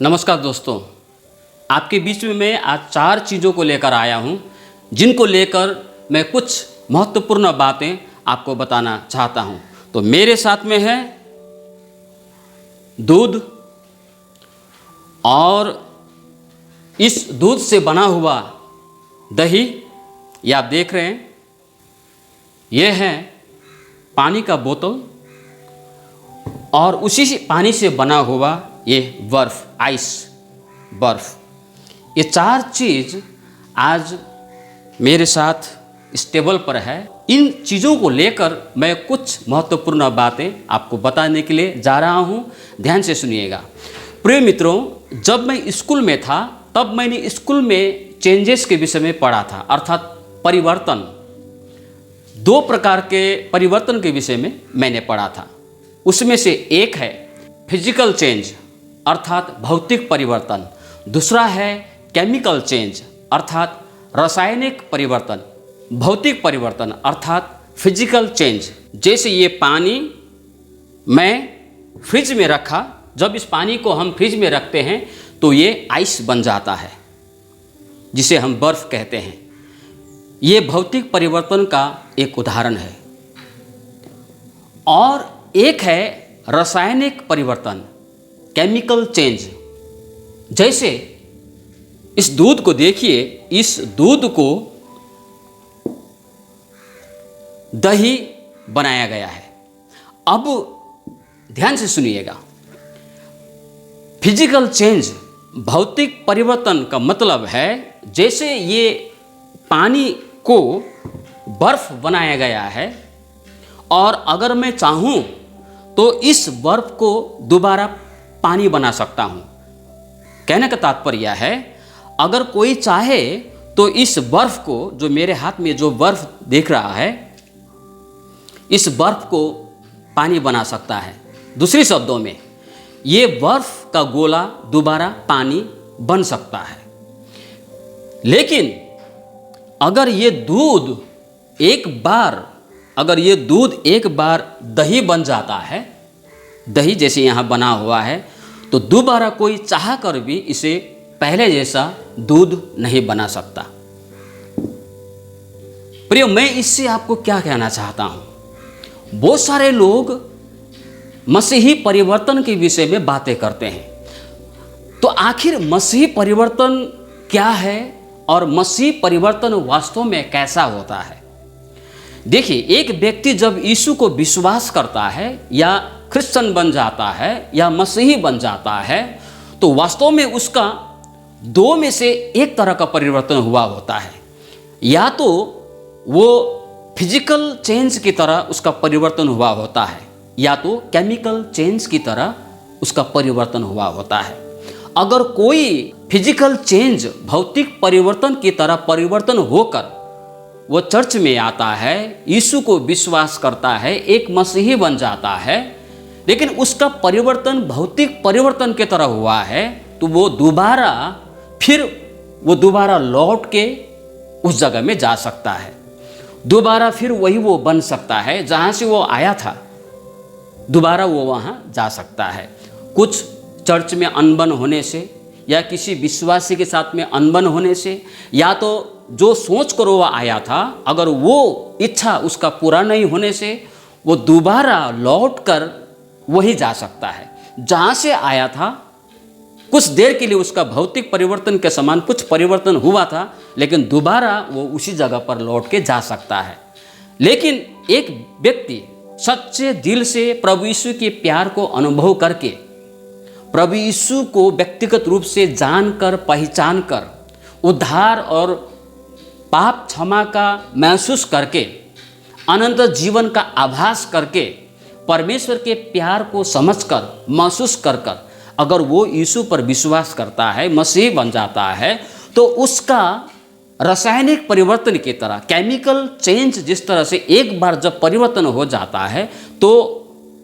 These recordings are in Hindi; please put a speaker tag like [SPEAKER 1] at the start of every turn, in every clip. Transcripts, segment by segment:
[SPEAKER 1] नमस्कार दोस्तों, आपके बीच में मैं आज 4 चीज़ों को लेकर आया हूं, जिनको लेकर मैं कुछ महत्वपूर्ण बातें आपको बताना चाहता हूं। तो मेरे साथ में है दूध, और इस दूध से बना हुआ दही, ये आप देख रहे हैं। यह है पानी का बोतल, और उसी से पानी से बना हुआ ये बर्फ़, आइस बर्फ़। ये 4 चीज़ आज मेरे साथ इस टेबल पर है। इन चीज़ों को लेकर मैं कुछ महत्वपूर्ण बातें आपको बताने के लिए जा रहा हूँ। ध्यान से सुनिएगा। प्रिय मित्रों, जब मैं स्कूल में था तब मैंने स्कूल में चेंजेस के विषय में पढ़ा था, अर्थात परिवर्तन। 2 प्रकार के परिवर्तन के विषय में मैंने पढ़ा था। उसमें से एक है फिजिकल चेंज, अर्थात भौतिक परिवर्तन। दूसरा है केमिकल चेंज, अर्थात रासायनिक परिवर्तन। भौतिक परिवर्तन अर्थात फिजिकल चेंज, जैसे ये पानी मैं फ्रिज में रखा, जब इस पानी को हम फ्रिज में रखते हैं तो ये आइस बन जाता है, जिसे हम बर्फ़ कहते हैं। ये भौतिक परिवर्तन का एक उदाहरण है। और एक है रासायनिक परिवर्तन, केमिकल चेंज। जैसे इस दूध को देखिए, इस दूध को दही बनाया गया है। अब ध्यान से सुनिएगा। फिजिकल चेंज, भौतिक परिवर्तन का मतलब है जैसे ये पानी को बर्फ बनाया गया है, और अगर मैं चाहूँ तो इस बर्फ को दोबारा पानी बना सकता हूँ। कहने का तात्पर्य है, अगर कोई चाहे तो इस बर्फ को, जो मेरे हाथ में जो बर्फ दिख रहा है, इस बर्फ को पानी बना सकता है। दूसरे शब्दों में, ये बर्फ का गोला दोबारा पानी बन सकता है। लेकिन अगर ये दूध एक बार दही बन जाता है, दही जैसे यहाँ बना हुआ है, तो दोबारा कोई चाह कर भी इसे पहले जैसा दूध नहीं बना सकता। प्रिय, मैं इससे आपको क्या कहना चाहता हूँ? बहुत सारे लोग मसीही परिवर्तन के विषय में बातें करते हैं। तो आखिर मसीही परिवर्तन क्या है, और मसीही परिवर्तन वास्तव में कैसा होता है? देखिए, एक व्यक्ति जब यीशु को विश्वास करता है, या क्रिश्चियन बन जाता है, या मसीही बन जाता है, तो वास्तव में उसका 2 में से एक तरह का परिवर्तन हुआ होता है। या तो वो फिजिकल चेंज की तरह उसका परिवर्तन हुआ होता है, या तो केमिकल चेंज की तरह उसका परिवर्तन हुआ होता है। अगर कोई फिजिकल चेंज, भौतिक परिवर्तन की तरह परिवर्तन होकर वो चर्च में आता है, यीशु को विश्वास करता है, एक मसीही बन जाता है, लेकिन उसका परिवर्तन भौतिक परिवर्तन की तरह हुआ है, तो वो दोबारा लौट के उस जगह में जा सकता है। दोबारा फिर वही वो बन सकता है जहाँ से वो आया था, दोबारा वो वहाँ जा सकता है। कुछ चर्च में अनबन होने से, या किसी विश्वासी के साथ में अनबन होने से, या तो जो सोच कर वो आया था, अगर वो इच्छा उसका पूरा नहीं होने से, वो दोबारा लौट कर वही जा सकता है जहाँ से आया था। कुछ देर के लिए उसका भौतिक परिवर्तन के समान कुछ परिवर्तन हुआ था, लेकिन दोबारा वो उसी जगह पर लौट के जा सकता है। लेकिन एक व्यक्ति सच्चे दिल से प्रभु यीशु के प्यार को अनुभव करके, प्रभु यीशु को व्यक्तिगत रूप से जानकर, पहचान कर, उद्धार और पाप क्षमा का महसूस करके, अनंत जीवन का आभास करके, परमेश्वर के प्यार को समझकर, महसूस कर अगर वो यीशु पर विश्वास करता है, मसीह बन जाता है, तो उसका रासायनिक परिवर्तन की तरह, केमिकल चेंज जिस तरह से एक बार जब परिवर्तन हो जाता है तो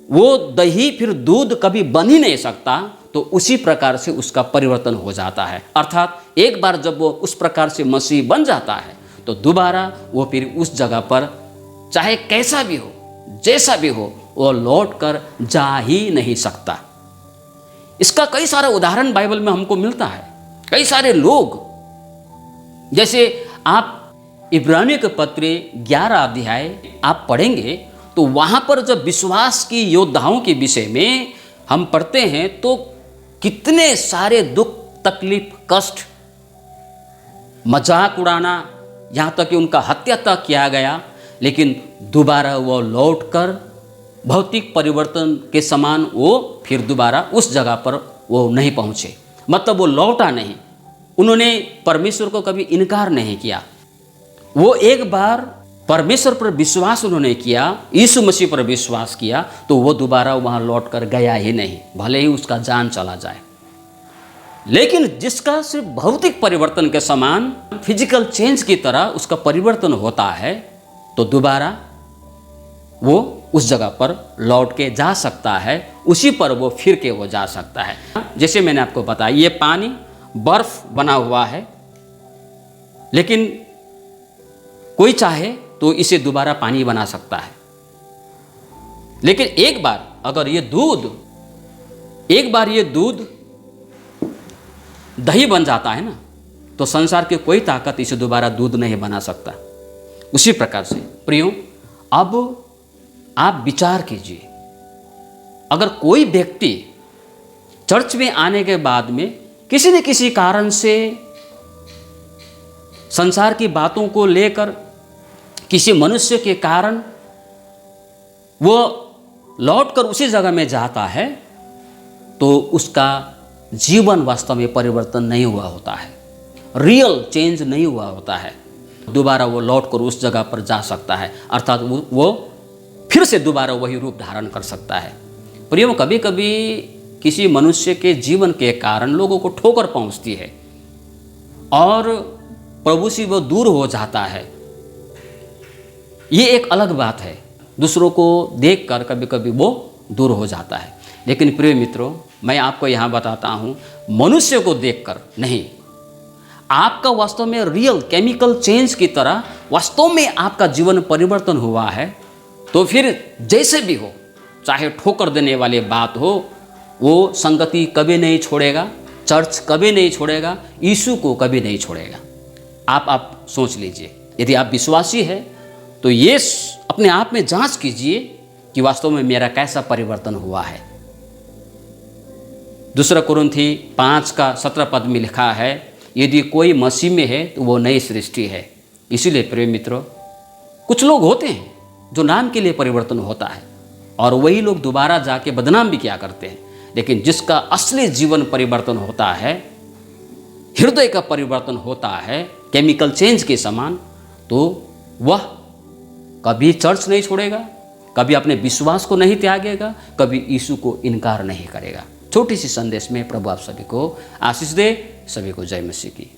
[SPEAKER 1] वो दही फिर दूध कभी बन ही नहीं सकता, तो उसी प्रकार से उसका परिवर्तन हो जाता है। अर्थात एक बार जब वो उस प्रकार से मसीह बन जाता है, तो दोबारा वो फिर उस जगह पर चाहे कैसा भी हो, जैसा भी हो, वो लौट कर जा ही नहीं सकता। इसका कई सारा उदाहरण बाइबल में हमको मिलता है। कई सारे लोग, जैसे आप इब्रानियों के पत्र 11 अध्याय आप पढ़ेंगे तो वहाँ पर जब विश्वास की योद्धाओं के विषय में हम पढ़ते हैं तो कितने सारे दुख, तकलीफ, कष्ट, मजाक उड़ाना, यहाँ तक कि उनका हत्या तक किया गया, लेकिन दोबारा वो लौटकर भौतिक परिवर्तन के समान वो फिर दोबारा उस जगह पर वो नहीं पहुँचे। मतलब वो लौटा नहीं, उन्होंने परमेश्वर को कभी इनकार नहीं किया। वो एक बार परमेश्वर पर विश्वास उन्होंने किया, यीशु मसीह पर विश्वास किया, तो वो दोबारा वहाँ लौट कर गया ही नहीं, भले ही उसका जान चला जाए। लेकिन जिसका सिर्फ भौतिक परिवर्तन के समान, फिजिकल चेंज की तरह उसका परिवर्तन होता है, तो दोबारा वो उस जगह पर लौट के जा सकता है, उसी पर वो फिर के वो जा सकता है। जैसे मैंने आपको बताया, ये पानी बर्फ बना हुआ है, लेकिन कोई चाहे तो इसे दोबारा पानी बना सकता है। लेकिन एक बार अगर ये दूध दही बन जाता है ना, तो संसार की कोई ताकत इसे दोबारा दूध नहीं बना सकता। उसी प्रकार से प्रियो, अब आप विचार कीजिए, अगर कोई व्यक्ति चर्च में आने के बाद में किसी न किसी कारण से संसार की बातों को लेकर, किसी मनुष्य के कारण वो लौटकर उसी जगह में जाता है, तो उसका जीवन वास्तव में परिवर्तन नहीं हुआ होता है, रियल चेंज नहीं हुआ होता है। दोबारा वो लौटकर उस जगह पर जा सकता है, अर्थात वो फिर से दोबारा वही रूप धारण कर सकता है। प्रियो, कभी कभी किसी मनुष्य के जीवन के कारण लोगों को ठोकर पहुंचती है और प्रभु से वो दूर हो जाता है, ये एक अलग बात है। दूसरों को देखकर कभी कभी वो दूर हो जाता है। लेकिन प्रिय मित्रों, मैं आपको यहाँ बताता हूँ, मनुष्य को देखकर नहीं, आपका वास्तव में रियल केमिकल चेंज की तरह वास्तव में आपका जीवन परिवर्तन हुआ है, तो फिर जैसे भी हो, चाहे ठोकर देने वाली बात हो, वो संगति कभी नहीं छोड़ेगा, चर्च कभी नहीं छोड़ेगा, यीशु को कभी नहीं छोड़ेगा। आप सोच लीजिए, यदि आप विश्वासी हैं तो ये अपने आप में जांच कीजिए कि वास्तव में मेरा कैसा परिवर्तन हुआ है। 2 कुरिन्थी 5:17 में लिखा है, यदि कोई मसीह में है तो वो नई सृष्टि है। इसीलिए प्रिय मित्रों, कुछ लोग होते हैं जो नाम के लिए परिवर्तन होता है और वही लोग दोबारा जाके बदनाम भी क्या करते हैं, लेकिन जिसका असली जीवन परिवर्तन होता है, हृदय का परिवर्तन होता है केमिकल चेंज के समान, तो वह कभी चर्च नहीं छोड़ेगा, कभी अपने विश्वास को नहीं त्यागेगा, कभी यीशु को इनकार नहीं करेगा। छोटी सी संदेश में प्रभु आप सभी को आशीष दे। सभी को जय मसीह की।